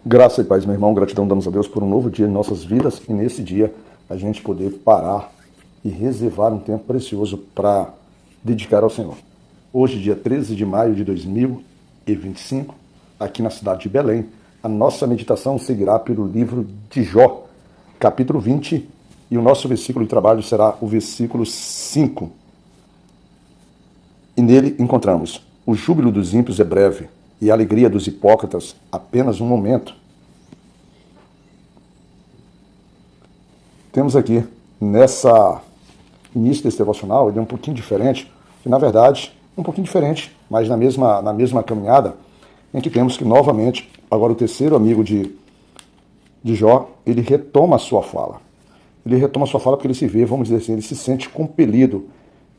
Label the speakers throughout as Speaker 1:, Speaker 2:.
Speaker 1: Graça e paz, meu irmão. Gratidão damos a Deus por um novo dia em nossas vidas e nesse dia a gente poder parar e reservar um tempo precioso para dedicar ao Senhor. Hoje, dia 13 de maio de 2025, aqui na cidade de Belém, a nossa meditação seguirá pelo livro de Jó, capítulo 20, e o nosso versículo de trabalho será o versículo 5. E nele encontramos: o júbilo dos ímpios é breve, e a alegria dos hipócritas apenas um momento. Temos aqui, nessa início desse devocional, ele é um pouquinho diferente, e na verdade, um pouquinho diferente, mas na mesma caminhada, em que temos que novamente, agora o terceiro amigo de Jó, ele retoma a sua fala. Ele retoma a sua fala porque ele se vê, vamos dizer assim, ele se sente compelido.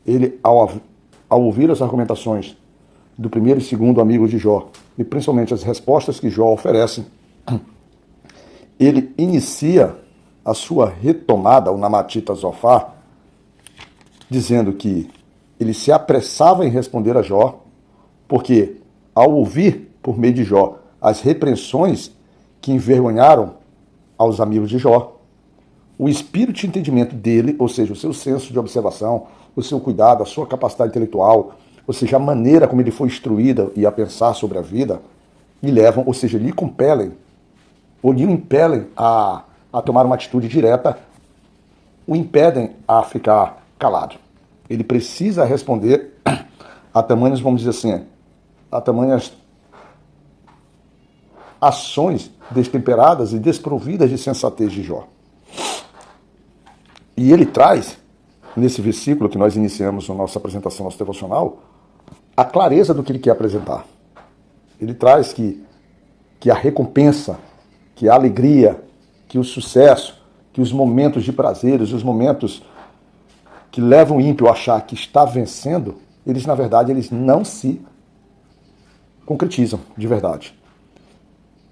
Speaker 1: Ele, ao ouvir as argumentações do primeiro e segundo amigo de Jó, e principalmente as respostas que Jó oferece, ele inicia a sua retomada, o Namatita Zofar, dizendo que ele se apressava em responder a Jó, porque ao ouvir, por meio de Jó, as repreensões que envergonharam aos amigos de Jó, o espírito de entendimento dele, ou seja, o seu senso de observação, o seu cuidado, a sua capacidade intelectual, ou seja, a maneira como ele foi instruído e a pensar sobre a vida, lhe levam, ou seja, lhe compelem, ou lhe impelem a tomar uma atitude direta, o impedem a ficar calado. Ele precisa responder a tamanhas, vamos dizer assim, a tamanhas ações destemperadas e desprovidas de sensatez de Jó. E ele traz, nesse versículo que nós iniciamos na nossa apresentação, nosso devocional, a clareza do que ele quer apresentar. Ele traz que a recompensa, que a alegria, que o sucesso, que os momentos de prazeres, os momentos que levam o ímpio a achar que está vencendo, eles, na verdade, eles não se concretizam de verdade.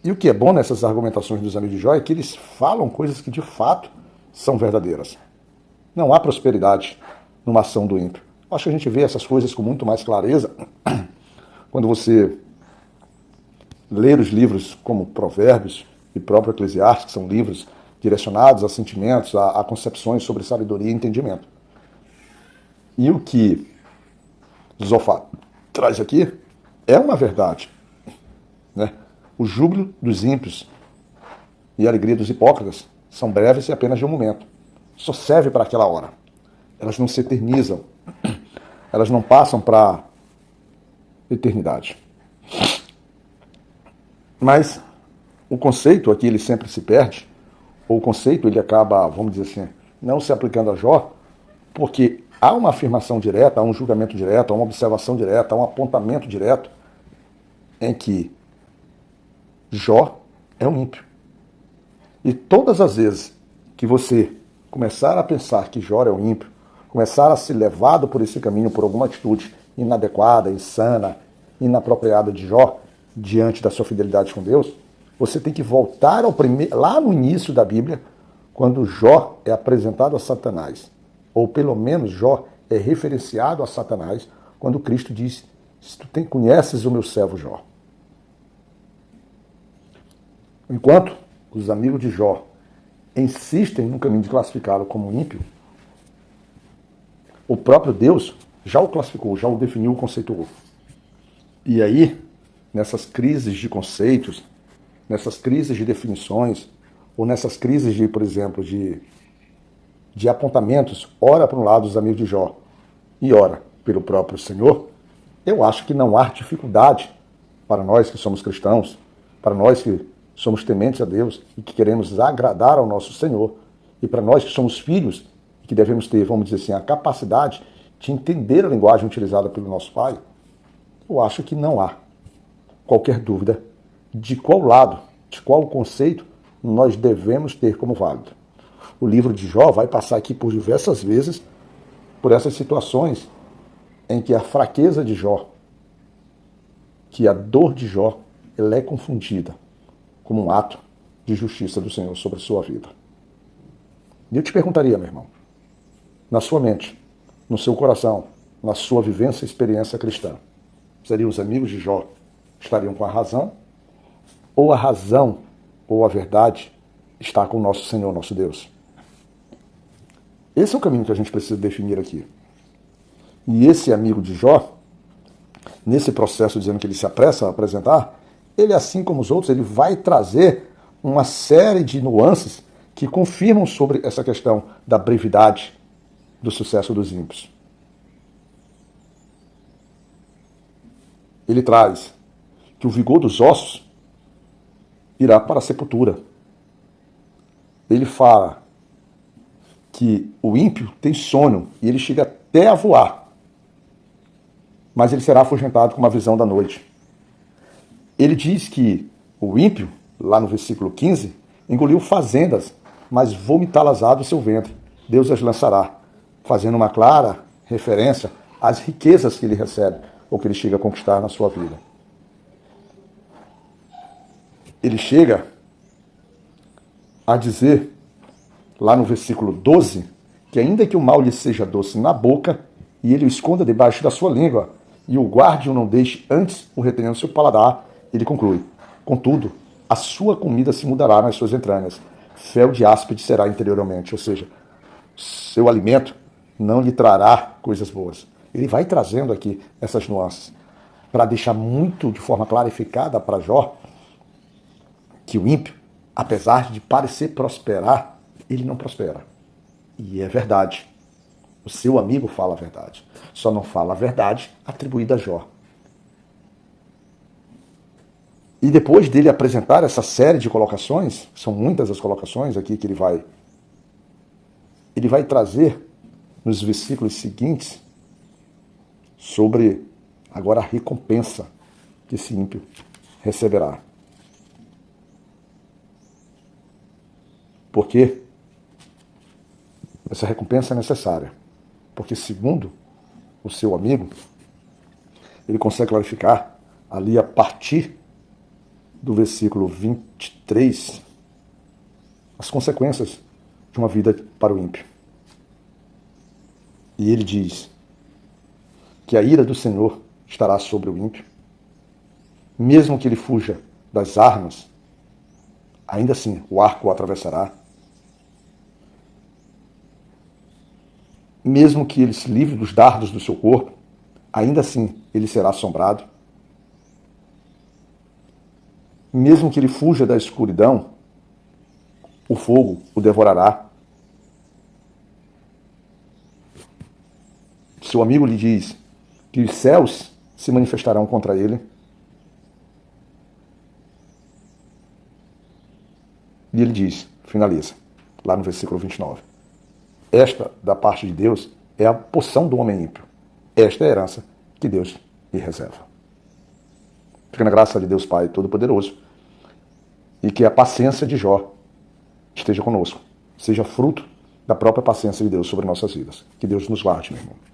Speaker 1: E o que é bom nessas argumentações dos amigos de Jó é que eles falam coisas que de fato são verdadeiras. Não há prosperidade numa ação do ímpio. Acho que a gente vê essas coisas com muito mais clareza quando você ler os livros como Provérbios e próprio Eclesiastes, que são livros direcionados a sentimentos, a concepções sobre sabedoria e entendimento. E o que Zofar traz aqui é uma verdade, né? O júbilo dos ímpios e a alegria dos hipócritas são breves e apenas de um momento. Só serve para aquela hora. Elas não se eternizam. Elas não passam para a eternidade. Mas o conceito aqui ele sempre se perde, ou o conceito ele acaba, vamos dizer assim, não se aplicando a Jó, porque há uma afirmação direta, há um julgamento direto, há uma observação direta, há um apontamento direto em que Jó é um ímpio. E todas as vezes que você começar a pensar que Jó é um ímpio, começar a ser levado por esse caminho, por alguma atitude inadequada, insana, inapropriada de Jó, diante da sua fidelidade com Deus, você tem que voltar ao lá no início da Bíblia, quando Jó é apresentado a Satanás, ou pelo menos Jó é referenciado a Satanás, quando Cristo diz: se tu conheces o meu servo Jó. Enquanto os amigos de Jó insistem no caminho de classificá-lo como ímpio, o próprio Deus já o classificou, já o definiu, o conceituou. E aí, nessas crises de conceitos, nessas crises de definições, ou nessas crises de, por exemplo, de apontamentos, ora para um lado os amigos de Jó e ora pelo próprio Senhor, eu acho que não há dificuldade para nós que somos cristãos, para nós que somos tementes a Deus e que queremos agradar ao nosso Senhor, e para nós que somos filhos e que devemos ter, vamos dizer assim, a capacidade de entender a linguagem utilizada pelo nosso Pai, eu acho que não há qualquer dúvida de qual lado, de qual conceito nós devemos ter como válido. O livro de Jó vai passar aqui por diversas vezes por essas situações em que a fraqueza de Jó, que a dor de Jó, ela é confundida como um ato de justiça do Senhor sobre a sua vida. E eu te perguntaria, meu irmão, na sua mente, no seu coração, na sua vivência e experiência cristã, seriam os amigos de Jó estariam com a razão, ou a razão ou a verdade está com o nosso Senhor, nosso Deus? Esse é o caminho que a gente precisa definir aqui. E esse amigo de Jó, nesse processo dizendo que ele se apressa a apresentar, ele, assim como os outros, ele vai trazer uma série de nuances que confirmam sobre essa questão da brevidade do sucesso dos ímpios. Ele traz que o vigor dos ossos irá para a sepultura. Ele fala que o ímpio tem sono e ele chega até a voar, mas ele será afugentado com uma visão da noite. Ele diz que o ímpio, lá no versículo 15, engoliu fazendas, mas vomitá-las-á do seu ventre. Deus as lançará, fazendo uma clara referência às riquezas que ele recebe, ou que ele chega a conquistar na sua vida. Ele chega a dizer, lá no versículo 12, que ainda que o mal lhe seja doce na boca, e ele o esconda debaixo da sua língua, e o guarde ou não deixe antes o retenha no seu paladar, ele conclui: contudo, a sua comida se mudará nas suas entranhas, fel de áspide será interiormente, ou seja, seu alimento não lhe trará coisas boas. Ele vai trazendo aqui essas nuances, para deixar muito de forma clarificada para Jó, que o ímpio, apesar de parecer prosperar, ele não prospera. E é verdade. O seu amigo fala a verdade. Só não fala a verdade atribuída a Jó. E depois dele apresentar essa série de colocações, são muitas as colocações aqui que ele vai trazer nos versículos seguintes sobre agora a recompensa que esse ímpio receberá. Porque essa recompensa é necessária. Porque, segundo o seu amigo, ele consegue clarificar ali a partir do versículo 23 as consequências de uma vida para o ímpio. E ele diz que a ira do Senhor estará sobre o ímpio, mesmo que ele fuja das armas, ainda assim o arco o atravessará. Mesmo que ele se livre dos dardos do seu corpo, ainda assim ele será assombrado. Mesmo que ele fuja da escuridão, o fogo o devorará. Seu amigo lhe diz que os céus se manifestarão contra ele. E ele diz, finaliza, lá no versículo 29. Esta, da parte de Deus, é a porção do homem ímpio. Esta é a herança que Deus lhe reserva. Fica na graça de Deus Pai Todo-Poderoso e que a paciência de Jó esteja conosco, seja fruto da própria paciência de Deus sobre nossas vidas. Que Deus nos guarde, meu irmão.